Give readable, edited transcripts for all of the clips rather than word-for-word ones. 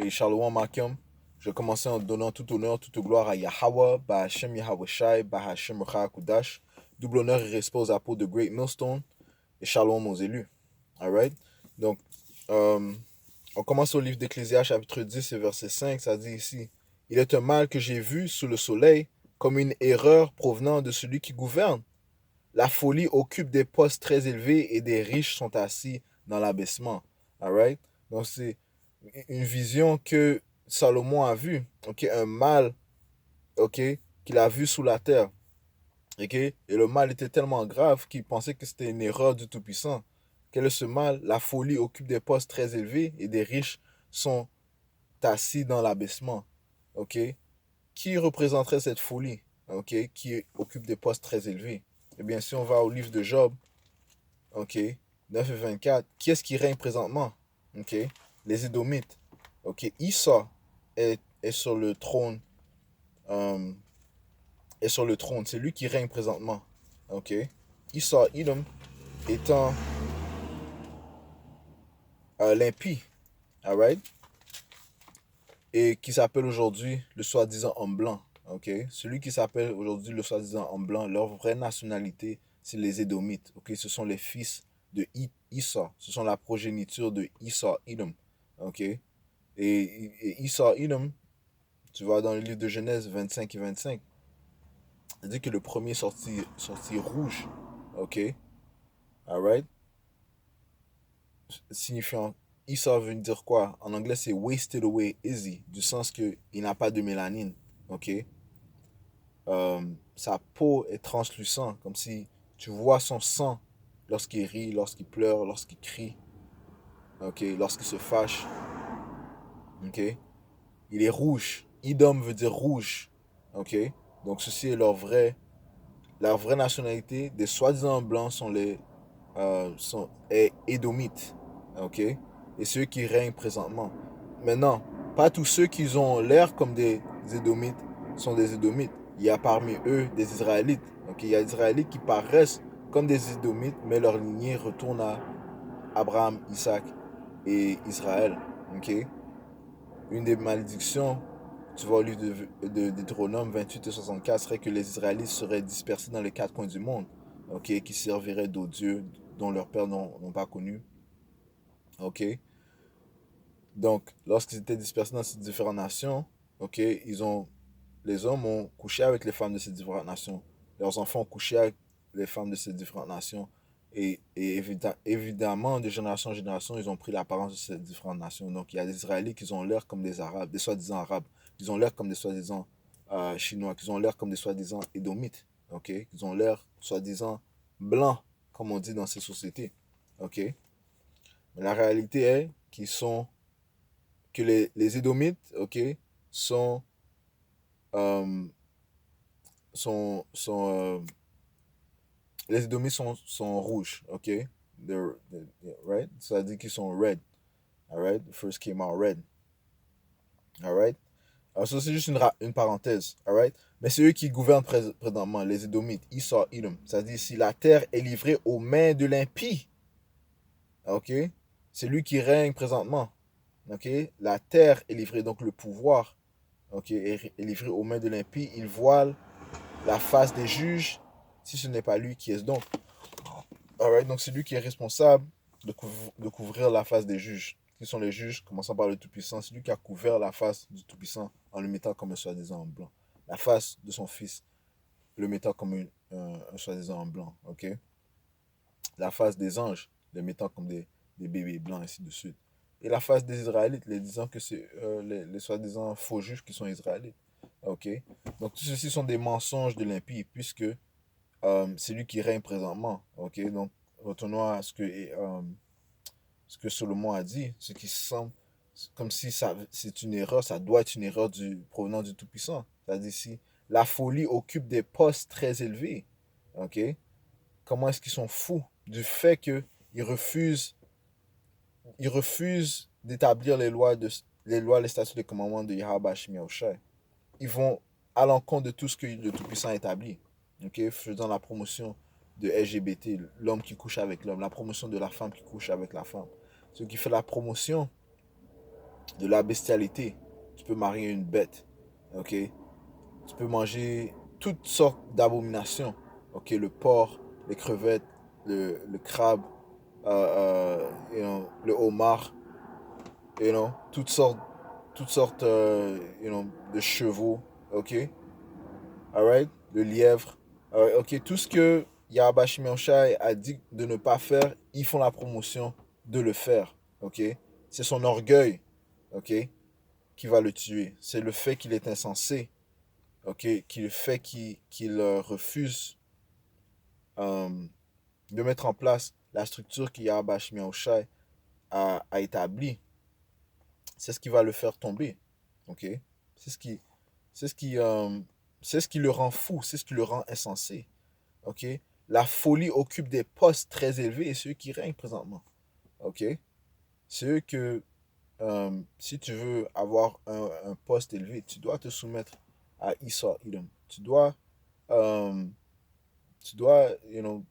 Et Shalom Makim, je vais commencer en donnant tout honneur, toute gloire à Yahweh, Bahashem Yahweh Shai, Bahashem Kudash. Double honneur et respect aux apôtres de Great Millstone et Shalom aux élus. Alright? Donc, on commence au livre d'Ecclésias, chapitre 10 et verset 5. Ça dit ici: Il est un mal que j'ai vu sous le soleil, comme une erreur provenant de celui qui gouverne. La folie occupe des postes très élevés et des riches sont assis dans l'abaissement. Alright? Donc, c'est une vision que Salomon a vue, ok, un mal, ok, qu'il a vu sous la terre, ok, et le mal était tellement grave qu'il pensait que c'était une erreur du Tout-Puissant. Quel est ce mal? La folie occupe des postes très élevés et des riches sont assis dans l'abaissement, ok. Qui représenterait cette folie, ok, qui occupe des postes très élevés? Eh bien, si on va au livre de Job, ok, 9 et 24, qui est-ce qui règne présentement? Ok, les Édomites. Ok, Esau est sur le trône, euh, est sur le trône. C'est lui qui règne présentement. Ok, Esau, Edom, étant l'impie, alright, et qui s'appelle aujourd'hui le soi-disant homme blanc. Ok, celui qui s'appelle aujourd'hui le soi-disant homme blanc, leur vraie nationalité, c'est les Édomites. Ok, ce sont les fils de Esau. Ce sont la progéniture de Esau, Edom. Ok, et Esau, Edom, tu vois dans le livre de Genèse 25 et 25, ça dit que le premier sorti rouge. Ok, alright, signifiant Esau veut dire quoi? En anglais, c'est wasted away easy, du sens que il n'a pas de mélanine. Ok, sa peau est translucente, comme si tu vois son sang lorsqu'il rit, lorsqu'il pleure, lorsqu'il crie, ok, lorsqu'il se fâche, ok. Il est rouge. Edom veut dire rouge, ok. Donc ceci est leur vraie nationalité. Des soi-disant blancs sont est édomites, ok. Et ceux qui règnent présentement. Maintenant, pas tous ceux qui ont l'air comme des édomites sont des édomites. Il y a parmi eux des Israélites. Ok, il y a des Israélites qui paraissent comme des Édomites, mais leur lignée retourne à Abraham, Isaac et Israël. Ok, une des malédictions, tu vois au livre de Deutéronome 28 et 64, serait que les Israélites seraient dispersés dans les quatre coins du monde, ok, qui serviraient d'autres dieux dont leurs pères n'ont pas connu. Ok, donc lorsqu'ils étaient dispersés dans ces différentes nations, ok, les hommes ont couché avec les femmes de ces différentes nations. Leurs enfants ont couché avec les femmes de ces différentes nations. Évidemment, de génération en génération, ils ont pris l'apparence de ces différentes nations. Donc, il y a des Israélites qui ont l'air comme des Arabes, des soi-disant Arabes. Ils ont l'air comme des soi-disant Chinois, qui ont l'air comme des soi-disant Édomites. Ok, ils ont l'air soi-disant blancs, comme on dit dans ces sociétés. Ok, mais la réalité est que les Édomites, ok, sont, euh, sont les Édomites sont rouges, ok? Right? Ça dit qu'ils sont red, alright? The first came out red, alright? Alors ça c'est juste une parenthèse, alright? Mais c'est eux qui gouvernent présentement, les Édomites, Esau, Edom. Ça dit si la terre est livrée aux mains de l'impie, ok? C'est lui qui règne présentement, ok? La terre est livrée, donc le pouvoir, ok, est livré aux mains de l'impie. Il voile la face des juges. Si ce n'est pas lui, qui est-ce donc? Alright, donc c'est lui qui est responsable de couvrir la face des juges. Qui sont les juges, commençant par le Tout-Puissant? C'est lui qui a couvert la face du Tout-Puissant en le mettant comme un soi-disant en blanc. La face de son fils, le mettant comme un soi-disant en blanc. Ok, la face des anges, les mettant comme des bébés blancs, ainsi de suite. Et la face des Israélites, les disant que c'est les soi-disant faux juges qui sont Israélites. Ok, donc tout ceci sont des mensonges de l'impie, puisque c'est lui qui règne présentement. Ok, donc retournons à ce que Solomon a dit, ce qui semble comme si c'est une erreur, ça doit être une erreur provenant du Tout-Puissant. C'est-à-dire si la folie occupe des postes très élevés, ok, comment est-ce qu'ils sont fous du fait qu'ils refusent, ils refusent d'établir les lois, les statuts, les commandements de Yahweh Shemi Yahushai. Ils vont à l'encontre de tout ce que le Tout-Puissant a établi. Ok, faisant la promotion de LGBT, l'homme qui couche avec l'homme, la promotion de la femme qui couche avec la femme. Ce qui fait la promotion de la bestialité. Tu peux marier une bête, ok? Tu peux manger toutes sortes d'abominations, ok? Le porc, les crevettes, le crabe, le homard, toutes sortes, de chevaux, ok? Alright? Le lièvre, alright, ok? Tout ce que Yahweh Shai a dit de ne pas faire, ils font la promotion de le faire, ok? C'est son orgueil, ok? Qui va le tuer. C'est le fait qu'il est insensé, ok? Qui le fait qu'il refuse euh, de mettre en place la structure que Yahweh Shai a établie. C'est ce qui va le faire tomber, ok? C'est ce qui, c'est ce qui, c'est ce qui le rend fou, c'est ce qui le rend insensé, ok? La folie occupe des postes très élevés et ceux qui règnent présentement, ok? C'est eux que, si tu veux avoir un poste élevé, tu dois te soumettre à Esau, Edom. Euh, you know,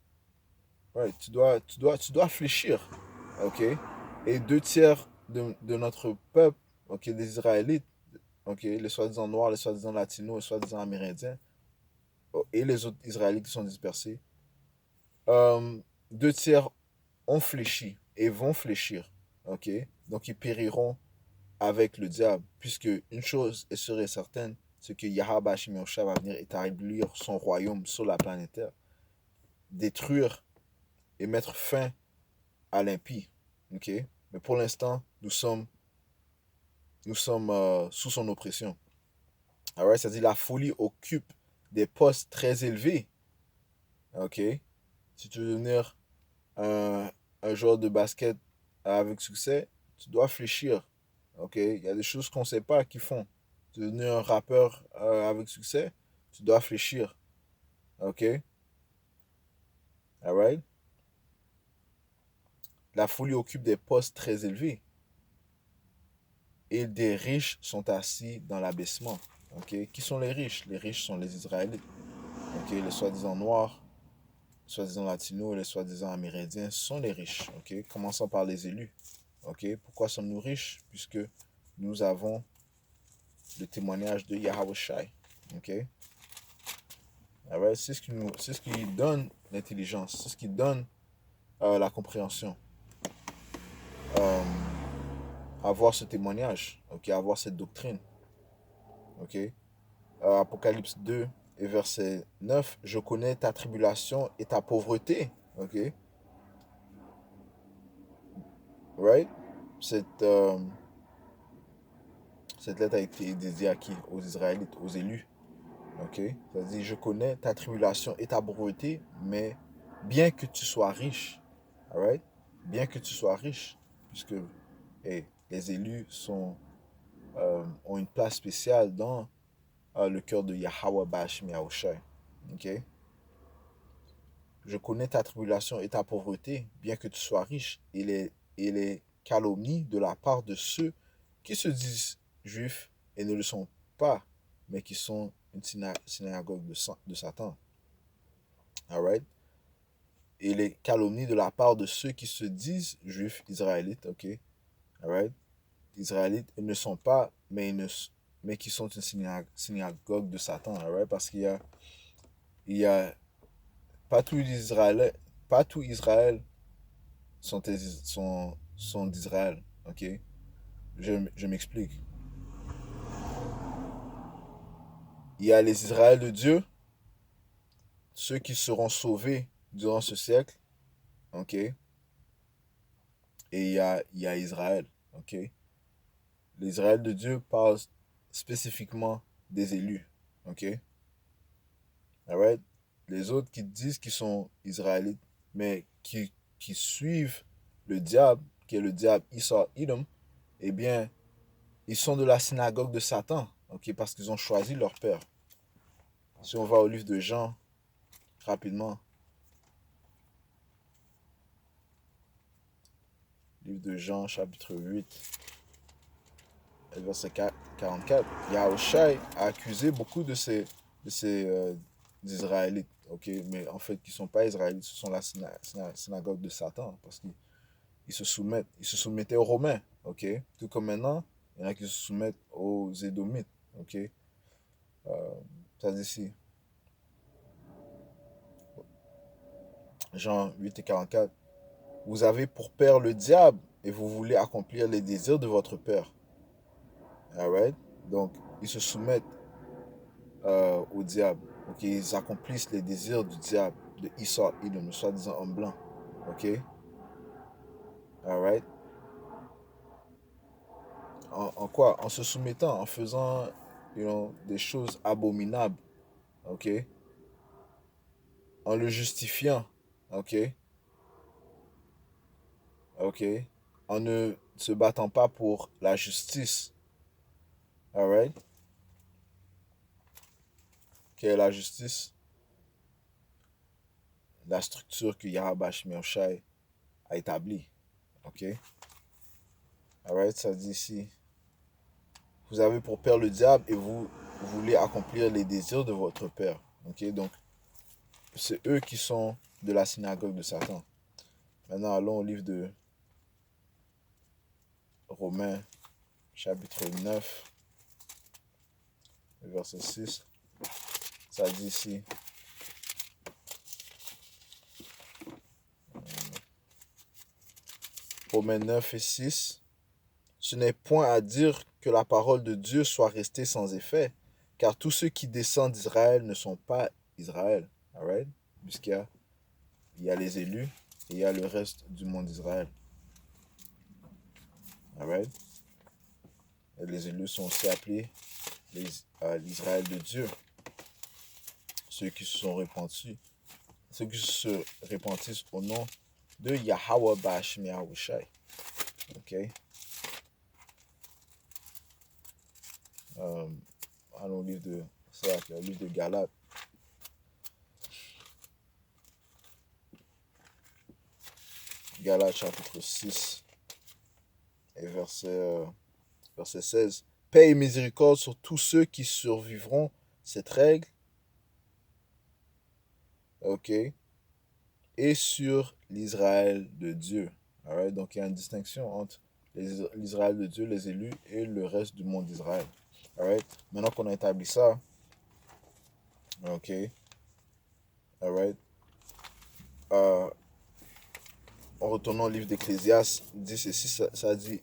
ouais, tu dois fléchir, ok? Et deux tiers de notre peuple, ok, des Israélites, ok, les soi-disant noirs, les soi-disant latinos, les soi-disant amérindiens, et les autres Israélites qui sont dispersés, euh, deux tiers ont fléchi et vont fléchir, ok? Donc ils périront avec le diable, puisque une chose est sûre et certaine, c'est que Yahweh Shimosha va venir établir son royaume sur la planète Terre, détruire et mettre fin à l'impie, ok? Mais pour l'instant, nous sommes sous son oppression. Alright? C'est-à-dire la folie occupe des postes très élevés, ok? Si tu veux devenir un joueur de basket avec succès, tu dois fléchir. Ok? Il y a des choses qu'on ne sait pas qu'ils font. Tu veux devenir un rappeur avec succès, tu dois fléchir. Ok? Alright? La folie occupe des postes très élevés et des riches sont assis dans l'abaissement. Ok? Qui sont les riches? Les riches sont les Israélites. Ok? Les soi-disant noirs, les soi-disant latinos, les soi-disant amérindiens sont les riches. Ok? Commençons par les élus. Ok? Pourquoi sommes-nous riches? Puisque nous avons le témoignage de Yahweh Shai. Ok? Alright? C'est ce qui donne l'intelligence, c'est ce qui donne la compréhension. Euh, avoir ce témoignage, ok? Avoir cette doctrine. Ok? Apocalypse 2 et verset 9, je connais ta tribulation et ta pauvreté. Ok? Right? Cette, euh, cette lettre a été dédiée à qui? Aux Israélites, aux élus. Ok? Ça dit, je connais ta tribulation et ta pauvreté, mais bien que tu sois riche, alright? Bien que tu sois riche, puisque hey, les élus ont une place spéciale dans le cœur de Yahweh Bashim Yahushai. Ok? Je connais ta tribulation et ta pauvreté, bien que tu sois riche, et les calomnies de la part de ceux qui se disent juifs et ne le sont pas, mais qui sont une synagogue de Satan. Alright? Et les calomnies de la part de ceux qui se disent juifs, israélites, ok? Alright? Israélites, ils ne sont pas, mais qui sont une synagogue de Satan, alright? Parce il y a, pas tout Israël, pas tout Israël sont d'Israël, ok? Je m'explique. Il y a les Israël de Dieu, ceux qui seront sauvés durant ce siècle, ok? Et il y a Israël, ok? L'Israël de Dieu parle spécifiquement des élus, ok? Alright? Les autres qui disent qu'ils sont israélites, mais qui suivent le diable, qui est le diable Esau Edom, eh bien, ils sont de la synagogue de Satan, ok? Parce qu'ils ont choisi leur père. Si on va au livre de Jean, rapidement, livre de Jean, chapitre 8, verset 44, Yahushai a accusé beaucoup de ces Israélites, ok? Mais en fait, qui ne sont pas Israélites, ce sont la synagogue de Satan, parce qu'ils ils se soumettaient aux Romains, ok? Tout comme maintenant, Il y en a qui se soumettent aux Édomites. Ok? Ça dit ici, Jean 8 et 44. Vous avez pour père le diable et vous voulez accomplir les désirs de votre père. Alright? Donc, ils se soumettent au diable. Ok? Ils accomplissent les désirs du diable, de Esau, Edom, soi-disant homme blanc. Ok? Alright? En quoi? En se soumettant, en faisant des choses abominables. Ok? En le justifiant. Ok? Ok? En ne se battant pas pour la justice. Alright? Quelle est la justice? La structure que Yahweh Shai a établie. Ok? Alright? Ça dit ici. Vous avez pour père le diable et vous voulez accomplir les désirs de votre père. Ok? Donc, c'est eux qui sont de la synagogue de Satan. Maintenant, allons au livre de Romains, chapitre 9, verset 6. Ça dit ici. Romains 9 et 6. Ce n'est point à dire que la parole de Dieu soit restée sans effet, car tous ceux qui descendent d'Israël ne sont pas Israël. Alright? Il y a les élus et il y a le reste du monde d'Israël. Alright? Et les élus sont aussi appelés l'Israël de Dieu. Ceux qui se sont repentis. Ceux qui se repentissent au nom de Yahweh Ba'ashem Yahushai. Ok? Allons au livre de le livre de Galates. Galates chapitre 6 et verset 16. Paix et miséricorde sur tous ceux qui survivront cette règle. Ok? Et sur l'Israël de Dieu. Alright? Donc il y a une distinction entre l'Israël de Dieu, les élus, et le reste du monde d'Israël. Alright? Maintenant qu'on a établi ça, ok? Alright? En retournant au livre d'Ecclésiaste, dit ceci, ça dit,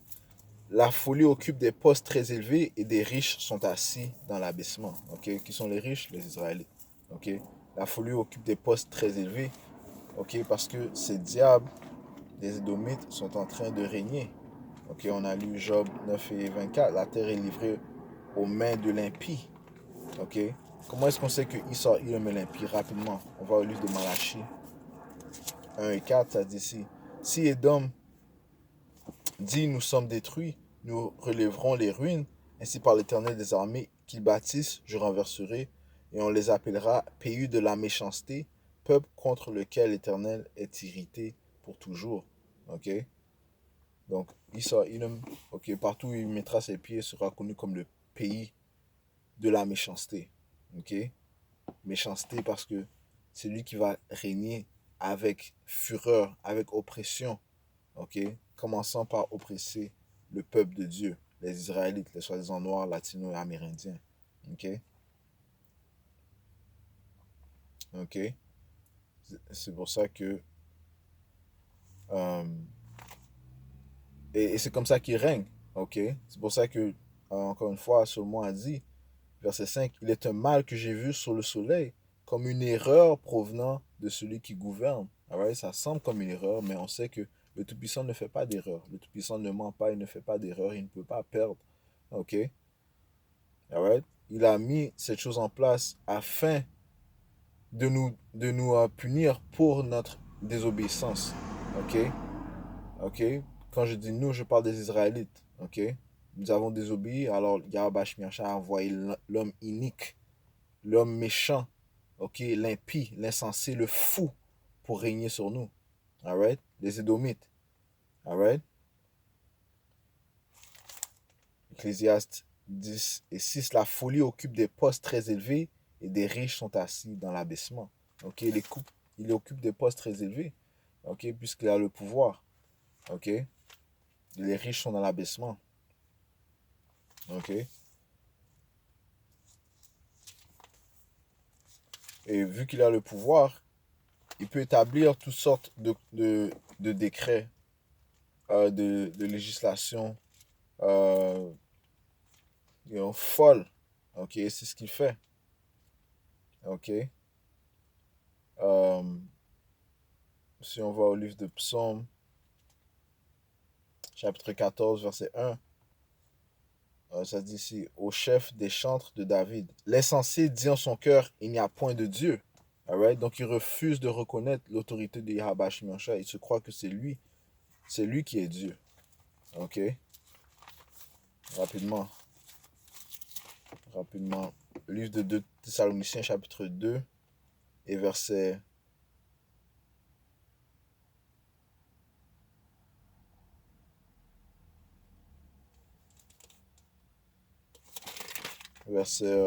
la folie occupe des postes très élevés et des riches sont assis dans l'abaissement. Ok? Qui sont les riches? Les Israélites. Ok? La folie occupe des postes très élevés. Ok? Parce que ces diables, les Édomites, sont en train de régner. Ok? On a lu Job 9 et 24. La terre est livrée aux mains de l'impie. Ok? Comment est-ce qu'on sait que Esau est l'impie? Rapidement, on va au livre de Malachie 1 et 4, ça dit ici. Si Édom dit nous sommes détruits, nous relèverons les ruines, ainsi par l'Éternel des armées qu'ils bâtissent, je renverserai, et on les appellera pays de la méchanceté, peuple contre lequel l'Éternel est irrité pour toujours. Ok? Donc, Esau, ok, partout où il mettra ses pieds sera connu comme le pays de la méchanceté. Ok? Méchanceté parce que c'est lui qui va régner avec fureur, avec oppression. Ok? Commençant par oppresser le peuple de Dieu, les Israélites, les soi-disant noirs, latinos et amérindiens. Ok? Ok? C'est pour ça que. euh, et c'est comme ça qu'il règne. Ok? C'est pour ça que, encore une fois, Solomon a dit, verset 5, il est un mal que j'ai vu sur le soleil, comme une erreur provenant de celui qui gouverne. Alright? Ça semble comme une erreur, mais on sait que le Tout-Puissant ne fait pas d'erreur. Le Tout-Puissant ne ment pas, il ne fait pas d'erreur, il ne peut pas perdre. Ok? Alright? Il a mis cette chose en place afin de nous punir pour notre désobéissance. Ok? Ok? Quand je dis nous, je parle des Israélites. Ok? Nous avons désobéi, alors Yahweh Shmiacha a envoyé l'homme inique, l'homme méchant, ok? L'impie, l'insensé, le fou pour régner sur nous. Alright? Les Édomites. Alright? Ecclésiaste 10 et 6, la folie occupe des postes très élevés et des riches sont assis dans l'abaissement. Ok, il occupe des postes très élevés, ok, puisqu'il a le pouvoir. Ok, les riches sont dans l'abaissement. Ok? Et vu qu'il a le pouvoir, il peut établir toutes sortes de décrets, de législation euh, folles. Ok? C'est ce qu'il fait. Ok? Euh, si on va au livre de Psaume, chapitre 14, verset 1, ça dit ici, au chef des chantres de David. L'insensé dit en son cœur, il n'y a point de Dieu. Alright? Donc il refuse de reconnaître l'autorité de Yahweh Shemyansha. Il se croit que c'est lui qui est Dieu. Ok? Rapidement, rapidement. Le livre de 2 Thessaloniciens, chapitre 2, et verset, verset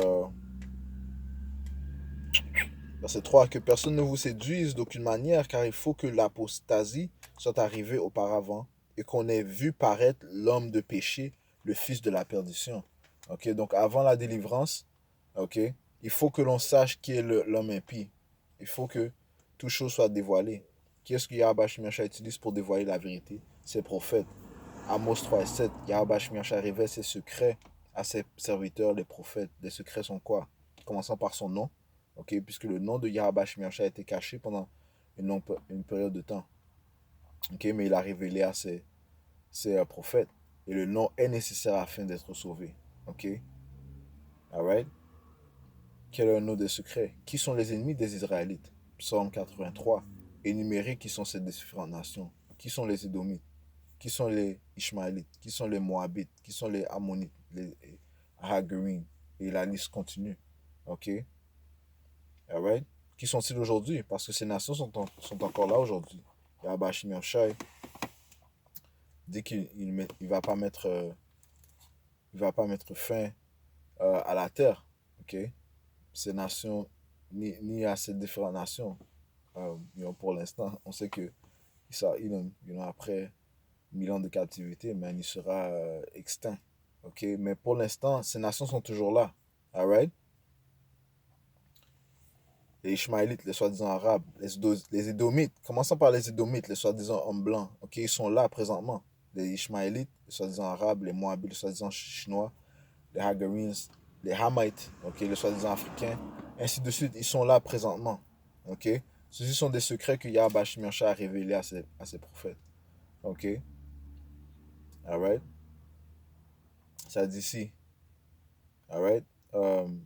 3, que personne ne vous séduise d'aucune manière, car il faut que l'apostasie soit arrivée auparavant et qu'on ait vu paraître l'homme de péché, le fils de la perdition. Ok, donc avant la délivrance, ok, il faut que l'on sache qui est l'homme impie. Il faut que toute chose soit dévoilée. Qui est-ce que Yahweh Shemyansha utilise pour dévoiler la vérité? Ses prophètes. Amos 3 et 7, Yahweh Shemyansha révèle ses secrets à ses serviteurs, les prophètes. Les secrets sont quoi? Commençant par son nom, ok, puisque le nom de Yahweh Shemyansha a été caché pendant une période de temps, ok, mais il a révélé à ses prophètes. Et le nom est nécessaire afin d'être sauvé, ok, alright. Quel est le nom des secrets? Qui sont les ennemis des Israélites? Psaume 83. Énumérer qui sont ces différentes nations. Qui sont les Édomites? Qui sont les Ishmaélites? Qui sont les Moabites? Qui sont les Ammonites? Les Hagarim? Et la liste continue. Ok? Alright? Qui sont-ils aujourd'hui? Parce que ces nations sont encore là aujourd'hui. Yahweh Shai dit qu'il il va pas mettre, il va pas mettre fin à la terre. Ok? Ces nations, ni à ces différentes nations. Pour l'instant, on sait que ça, après 1000 ans de captivité, mais il sera extinct. Ok? Mais pour l'instant, ces nations sont toujours là. Alright? Les Ishmaélites, les soi-disant arabes, les Édomites, commençons par les Édomites, les soi-disant hommes blancs, ok, ils sont là présentement. Les Ishmaélites, les soi-disant arabes, les Moabites, les soi-disant chinois, les Hagarenes, les Hamites, ok, les soi-disant africains, ainsi de suite, ils sont là présentement, ok. Ceux-ci sont des secrets que Yahweh Shemyansha a révélés à ses prophètes, ok, alright, ça dit ici, alright, um,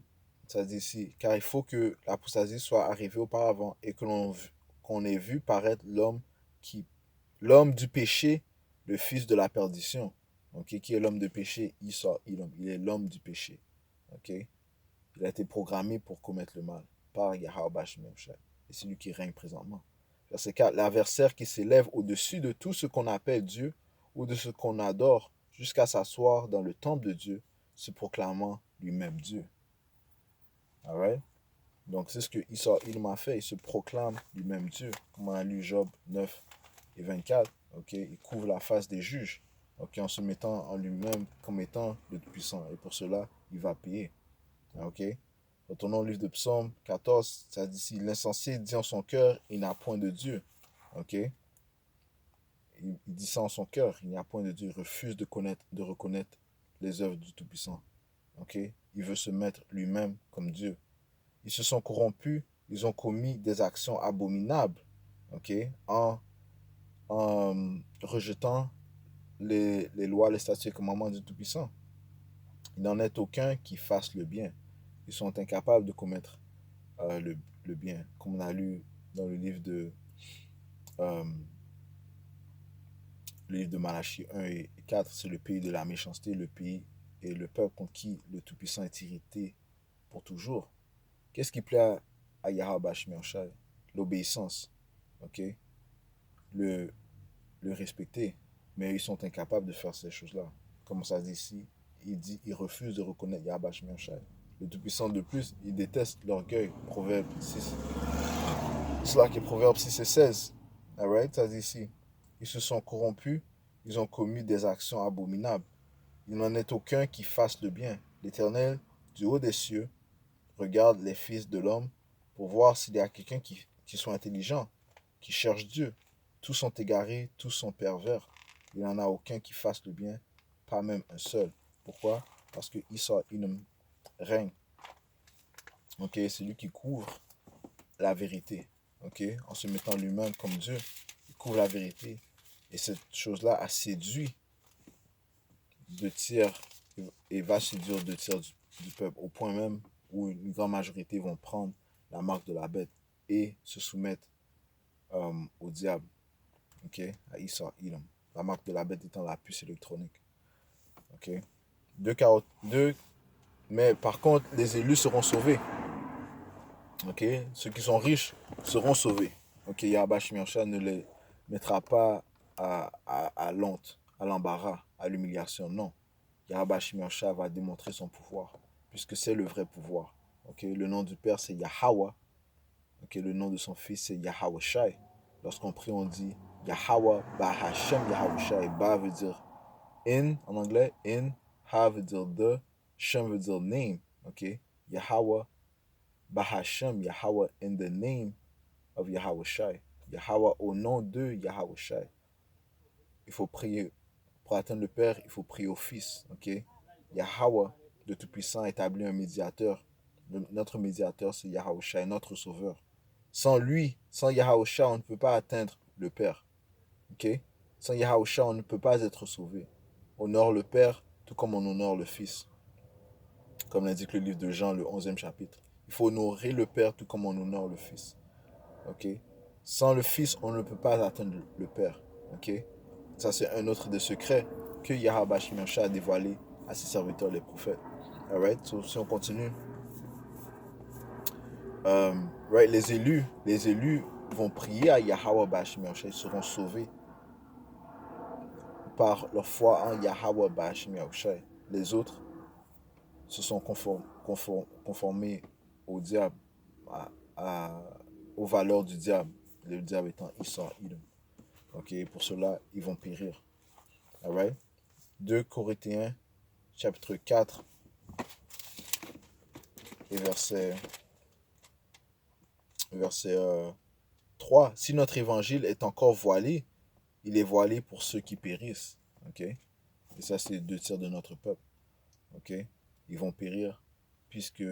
ça dit ici, car il faut que l'apostasie soit arrivée auparavant et que qu'on ait vu paraître qui, l'homme du péché, le fils de la perdition. Ok, qui est l'homme de péché? Il est l'homme du péché. Ok, il a été programmé pour commettre le mal par Yahweh Shemyansha. Et c'est lui qui règne présentement. Verset 4, l'adversaire qui s'élève au-dessus de tout ce qu'on appelle Dieu ou de ce qu'on adore jusqu'à s'asseoir dans le temple de Dieu, se proclamant lui-même Dieu. Alright? Donc c'est ce que il m'a fait. Il se proclame lui-même Dieu. Comme on a lu Job 9 et 24. Ok, il couvre la face des juges. Ok, en se mettant en lui-même comme étant le Tout-Puissant. Et pour cela, il va payer. Ok. Retournons au livre de Psaume 14. Ça dit ici, l'insensé dit en son cœur, il n'a point de Dieu. Ok. Il dit ça en son cœur, il n'y a point de Dieu. Il refuse de reconnaître les œuvres du Tout-Puissant. Ok. Il veut se mettre lui-même comme Dieu. Ils se sont corrompus, ils ont commis des actions abominables, ok, en rejetant les lois, les statuts et commandements du Tout-Puissant. Il n'en est aucun qui fasse le bien. Ils sont incapables de commettre le bien, comme on a lu dans euh, le livre de Malachie 1 et 4, c'est le pays de la méchanceté, le pays et le peuple contre qui le Tout-Puissant est irrité pour toujours. Qu'est-ce qui plaît à Yahweh Shemyansha? L'obéissance, ok? Le, le respecter. Mais ils sont incapables de faire ces choses-là. Comme ça dit ici, il refuse de reconnaître Yahweh Shemyansha. Le Tout-Puissant de plus, il déteste l'orgueil. Proverbe 6. C'est là qui est Proverbe 6 et 16. Alright, ça dit ici. Ils se sont corrompus, ils ont commis des actions abominables. Il n'en est aucun qui fasse le bien. L'Éternel, du haut des cieux, regarde les fils de l'homme pour voir s'il y a quelqu'un qui soit intelligent, qui cherche Dieu. Tous sont égarés, tous sont pervers. Il n'y en a aucun qui fasse le bien, pas même un seul. Pourquoi? Parce que Esau, Edom règne. Ok, c'est lui qui couvre la vérité. Ok, en se mettant lui-même comme Dieu, il couvre la vérité. Et cette chose-là a séduit deux tiers et va séduire deux tiers du peuple, au point même où une grande majorité vont prendre la marque de la bête et se soumettre au diable, ok, à Esau, Edom. La marque de la bête étant la puce électronique, ok. Deux, mais par contre, les élus seront sauvés, ok. Ceux qui sont riches seront sauvés, ok. Yahweh Shemiasha ne les mettra pas à l'honte, à l'embarras, à l'humiliation, non. Yahweh Shemiasha va démontrer son pouvoir, puisque c'est le vrai pouvoir. Okay? Le nom du Père, c'est Yahweh. Okay? Le nom de son Fils, c'est Yahweh Shai. Lorsqu'on prie, on dit Yahweh Bahashem Yahweh Shai. Ba veut dire in, en anglais, in. Ha veut dire de. Shem veut dire name. Okay? Yahweh Bahashem Yahweh in the name of Yahweh Shai. Yahweh au nom de Yahweh Shai. Il faut prier. Pour atteindre le Père, il faut prier au Fils. Okay? Yahweh, le Tout-Puissant, établit un médiateur. Notre médiateur, c'est Yahweh Shai, notre Sauveur. Sans lui, sans Yahweh Shai, on ne peut pas atteindre le Père. Okay? Sans Yahweh Shai, on ne peut pas être sauvé. On honore le Père, tout comme on honore le Fils. Comme l'indique le livre de Jean, le 11e chapitre. Il faut honorer le Père, tout comme on honore le Fils. Okay? Sans le Fils, on ne peut pas atteindre le Père. Okay? Ça, c'est un autre des secrets que Yahweh Shemiasha a dévoilé à ses serviteurs, les prophètes. Alright? So, si on continue. Right? Les élus vont prier à Yahweh Shemiasha. Ils seront sauvés par leur foi en Yahweh Shemiasha. Les autres se sont conformés au diable, à, à, aux valeurs du diable. Le diable étant Esau, Edom. Ok? Pour cela, ils vont périr. Alright? 2 Corinthiens, chapitre 4, et verset 3. Si notre évangile est encore voilé, il est voilé pour ceux qui périssent. Ok? Et ça, c'est les deux tiers de notre peuple. Ok? Ils vont périr puisque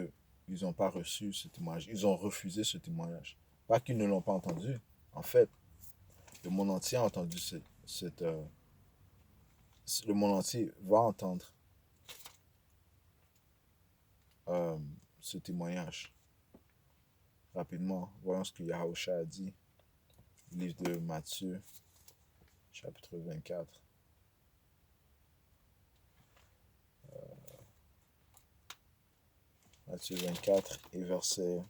ils n'ont pas reçu ce témoignage. Ils ont refusé ce témoignage. Pas qu'ils ne l'ont pas entendu. En fait, le monde entier a entendu le monde entier va entendre euh, ce témoignage. Rapidement, voyons ce que Yahusha a dit. Livre de Matthieu, chapitre 24. Matthieu 24 et verset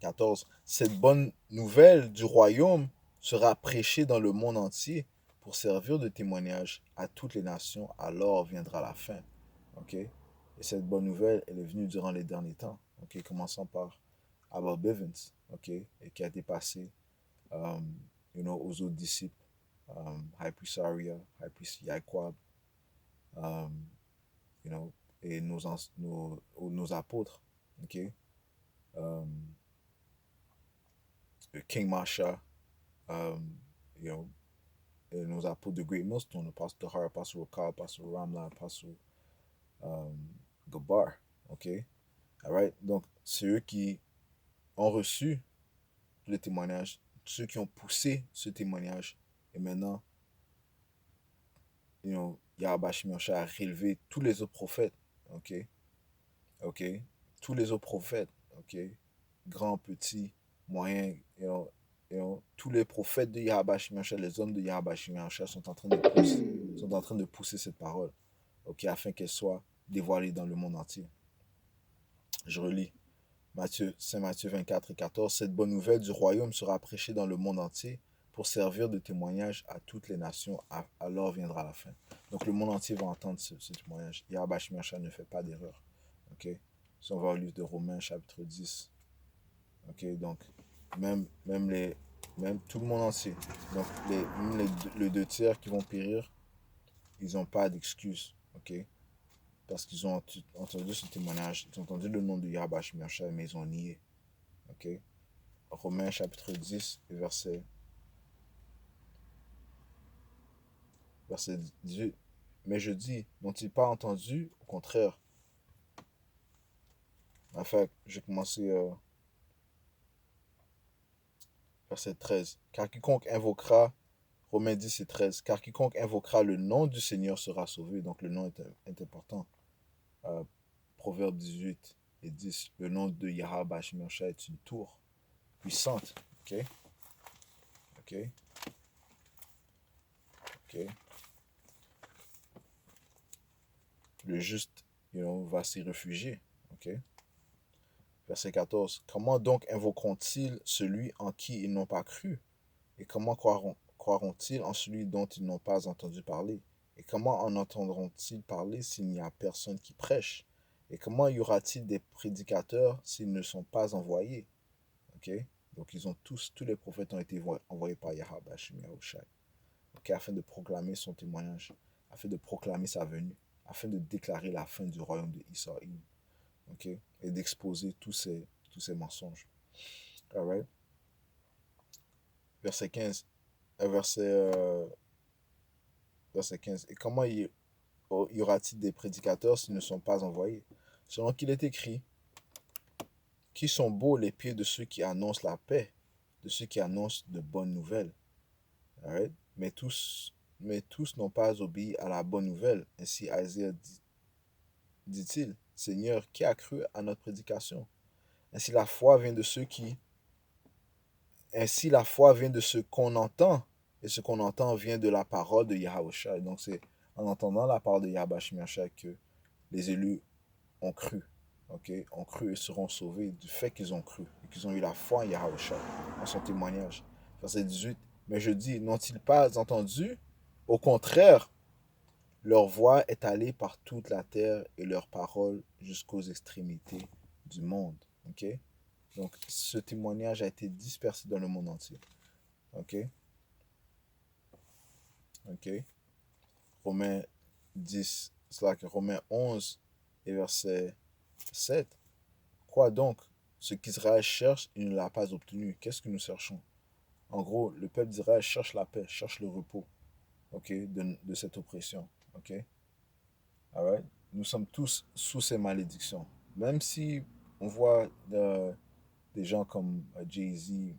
14. Cette bonne nouvelle du royaume sera prêchée dans le monde entier pour servir de témoignage à toutes les nations, alors viendra la fin. Ok? Et cette bonne nouvelle, elle est venue durant les derniers temps. Ok? Commençons par Abel Bivens, ok? Et qui a été passé aux autres disciples, High Priest Aria, High Priest Yaquab, um, you know, et nos apôtres, ok? Um, King Masha, you know, et nos apôtres de Great Millstone, Pastor Har, Pastor Rokal, Pastor Ramla, Pastor Gabar, ok? Alright? Donc, c'est eux qui ont reçu le témoignage, ceux qui ont poussé ce témoignage, et maintenant, Yahweh Shemiasha a relevé tous les autres prophètes, ok? Ok? Tous les autres prophètes, ok? Grands, petits, moyens, tous les prophètes de Yahweh Shemiasha, les hommes de Yahweh Shemiasha sont en train de pousser cette parole, ok? Afin qu'elle soit dévoilée dans le monde entier. Je relis. Saint Matthieu 24 et 14. Cette bonne nouvelle du royaume sera prêchée dans le monde entier pour servir de témoignage à toutes les nations. Alors viendra la fin. Donc le monde entier va entendre ce témoignage. Yahweh Shemiasha ne fait pas d'erreur. Ok? Si on va au livre de Romains, chapitre 10. Ok? Donc, même tout le monde entier. Donc, les deux tiers qui vont périr, ils n'ont pas d'excuse, ok? Parce qu'ils ont entendu ce témoignage, ils ont entendu le nom de Yahweh Shemiachai, mais ils ont nié, ok? Romains chapitre 10, verset 18. Mais je dis, n'ont-ils pas entendu? Au contraire. En fait, j'ai commencé verset 13. Car quiconque invoquera, Romains 10 et 13, car quiconque invoquera le nom du Seigneur sera sauvé. Donc le nom est important. Euh, Proverbe 18 et 10, le nom de Yahweh Shemiachai est une tour puissante. Ok? Ok? Ok? Le juste, va s'y réfugier. Ok? Verset 14. Comment donc invoqueront-ils celui en qui ils n'ont pas cru? Et comment croiront-ils en celui dont ils n'ont pas entendu parler? Et comment en entendront-ils parler s'il n'y a personne qui prêche? Et comment y aura-t-il des prédicateurs s'ils ne sont pas envoyés? Ok? Donc tous les prophètes ont été envoyés par Yahweh Shemiachai, ok, afin de proclamer son témoignage, afin de proclamer sa venue, afin de déclarer la fin du royaume de Israël, ok, et d'exposer tous ces mensonges. All right? Verset 15. Verset, verset 15. Et comment y aura-t-il des prédicateurs s'ils ne sont pas envoyés? Selon qu'il est écrit, qui sont beaux les pieds de ceux qui annoncent la paix, de ceux qui annoncent de bonnes nouvelles. All right? Mais tous n'ont pas obéi à la bonne nouvelle. Ainsi Isaiah dit-il, Seigneur, qui a cru à notre prédication? Ainsi la foi vient de ceux qui Ainsi, la foi vient de ce qu'on entend, et ce qu'on entend vient de la parole de Yahushua. Donc, c'est en entendant la parole de Yahweh Shemiachai que les élus ont cru, ok, ont cru et seront sauvés du fait qu'ils ont cru, et qu'ils ont eu la foi en Yahushua, en son témoignage. Verset 18, mais je dis, n'ont-ils pas entendu? Au contraire, leur voix est allée par toute la terre et leur parole jusqu'aux extrémités du monde. Ok? Donc, ce témoignage a été dispersé dans le monde entier. Ok? Ok? Romains 10, Romains 11 et verset 7. Quoi donc? Ce qu'Israël cherche, il ne l'a pas obtenu. Qu'est-ce que nous cherchons? En gros, le peuple d'Israël cherche la paix, cherche le repos, ok, de cette oppression. Ok? Alright? Nous sommes tous sous ces malédictions. Même si on voit des gens comme Jay-Z,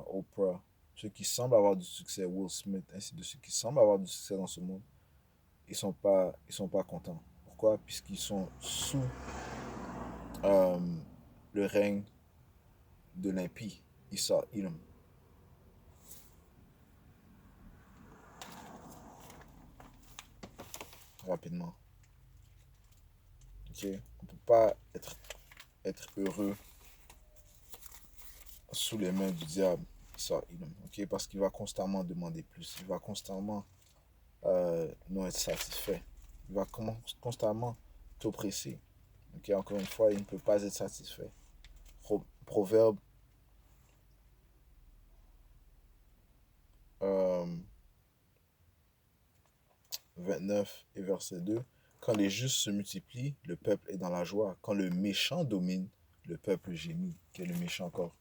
Oprah, ceux qui semblent avoir du succès, Will Smith, ainsi de ceux qui semblent avoir du succès dans ce monde, ils sont pas contents. Pourquoi? Puisqu'ils sont sous euh, le règne de l'impie, Issa, Edom. Rapidement. Ok? On ne peut pas être heureux sous les mains du diable, Issa, Edom. Ok? Parce qu'il va constamment demander plus. Il va constamment non être satisfait. Il va constamment t'oppresser. Ok? Encore une fois, il ne peut pas être satisfait. Proverbe euh, 29 et verset 2. Quand les justes se multiplient, le peuple est dans la joie. Quand le méchant domine, le peuple gémit. Quel est le méchant encore?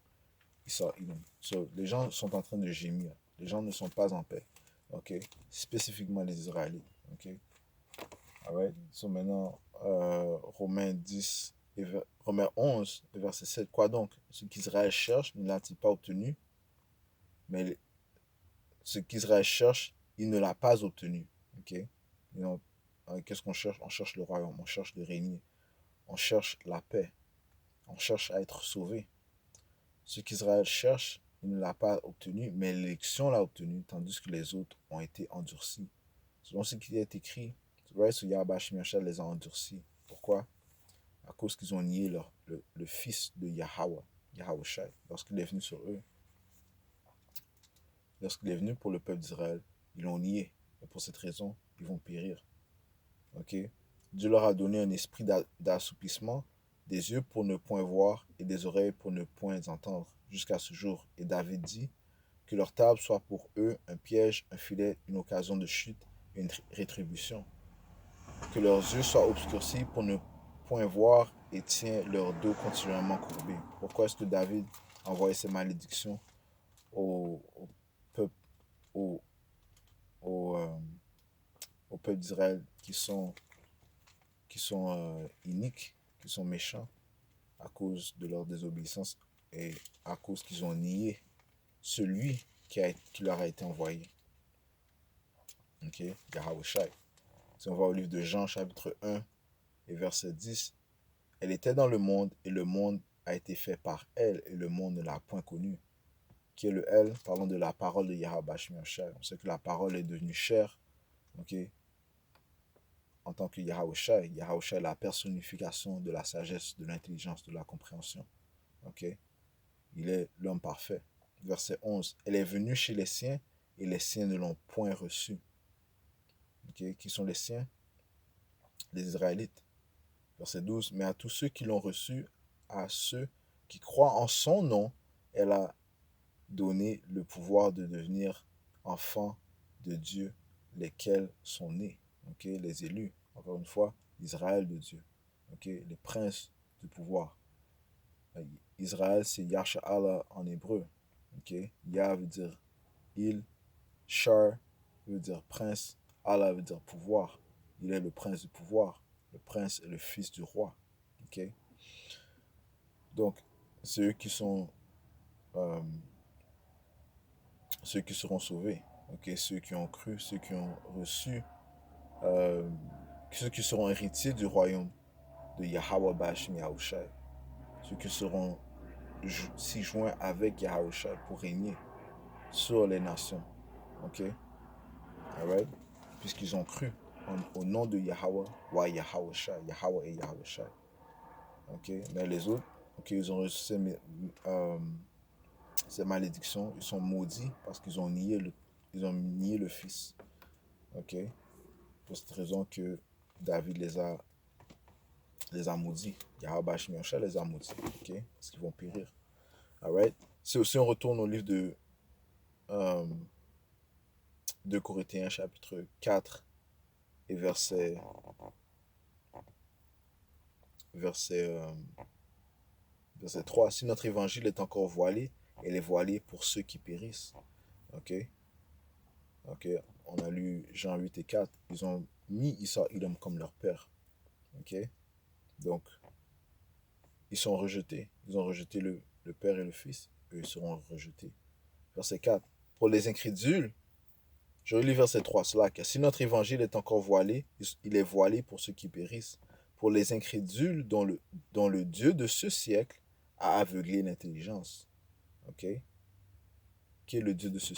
Les gens sont en train de gémir. Les gens ne sont pas en paix. Ok? Spécifiquement les Israélites. Ok? Alright? So maintenant, Romains 11, verset 7. Quoi donc? Ce qu'Israël cherche ne l'a-t-il pas obtenu? Mais ce qu'Israël cherche, il ne l'a pas obtenu. Ok? Qu'est-ce qu'on cherche? On cherche le royaume, on cherche de régner, on cherche la paix, on cherche à être sauvé. Ce qu'Israël cherche, il ne l'a pas obtenu, mais l'élection l'a obtenu, tandis que les autres ont été endurcis. Selon ce qui est écrit, Yahweh Shemiachai les a endurcis. Pourquoi? À cause qu'ils ont nié le fils de Yahweh, Yahushai, lorsqu'il est venu sur eux. Lorsqu'il est venu pour le peuple d'Israël, ils l'ont nié. Et pour cette raison, ils vont périr. Ok? Dieu leur a donné un esprit d'assoupissement, des yeux pour ne point voir et des oreilles pour ne point entendre, jusqu'à ce jour. Et David dit que leur table soit pour eux un piège, un filet, une occasion de chute une rétribution. Que leurs yeux soient obscurcis pour ne point voir et tient leur dos continuellement courbé. Pourquoi est-ce que David envoyait ces malédictions au peuple, au, au, euh, au peuple d'Israël qui sont iniques, qui sont méchants à cause de leur désobéissance et à cause qu'ils ont nié celui qui leur a été envoyé. Ok, Yahweh Shai. Si on va au livre de Jean, chapitre 1 et verset 10, elle était dans le monde et le monde a été fait par elle et le monde ne l'a point connue. Qui est le elle? Parlons de la parole de Yahweh Shai. On sait que la parole est devenue chair, ok, en tant que Yahweh Shai. Yahweh Shai est la personnification de la sagesse, de l'intelligence, de la compréhension. Ok, il est l'homme parfait. Verset 11, elle est venue chez les siens et les siens ne l'ont point reçue. Ok, qui sont les siens? Les Israélites. Verset 12, mais à tous ceux qui l'ont reçu, à ceux qui croient en son nom, elle a donné le pouvoir de devenir enfants de Dieu, lesquels sont nés. Ok, les élus, encore une fois, Israël de Dieu. Ok, les princes du pouvoir. Israël, c'est Yasha'Allah en hébreu. Ok, Yah veut dire il, Shar veut dire prince, Allah veut dire pouvoir. Il est le prince du pouvoir. Le prince est le fils du roi. Ok, donc c'est eux qui sont euh, ceux qui seront sauvés. Ok, ceux qui ont cru, ceux qui ont reçu, euh, ceux qui seront héritiers du royaume de Yahweh Bashim Yahushai. Ceux qui seront s'y joints avec Yahushai pour régner sur les nations. Ok, alright? Puisqu'ils ont cru au nom de Yahweh, wa Yahweh Shai, Yahweh et Yahweh Shai. Ok, mais les autres, ok, ils ont reçu ces malédictions, ils sont maudits parce qu'ils ont nié le Fils. Ok, pour cette raison que David les a maudits. Yahweh Shai les a maudits. Ok, parce qu'ils vont périr. Alright? Si aussi on retourne au livre euh, de Corinthiens, chapitre 4 et verset, verset 3. Si notre évangile est encore voilé, elle est voilée pour ceux qui périssent. Ok? Ok? On a lu Jean 8 et 4. Ils ont mis Issa Edom comme leur père. Ok? Donc, ils sont rejetés. Ils ont rejeté le père et le fils. Eux, ils seront rejetés. Verset 4. Pour les incrédules, je relis verset 3. Cela, car si notre évangile est encore voilé, il est voilé pour ceux qui périssent. Pour les incrédules dont le Dieu de ce siècle a aveuglé l'intelligence. Ok? Qui est le Dieu de ce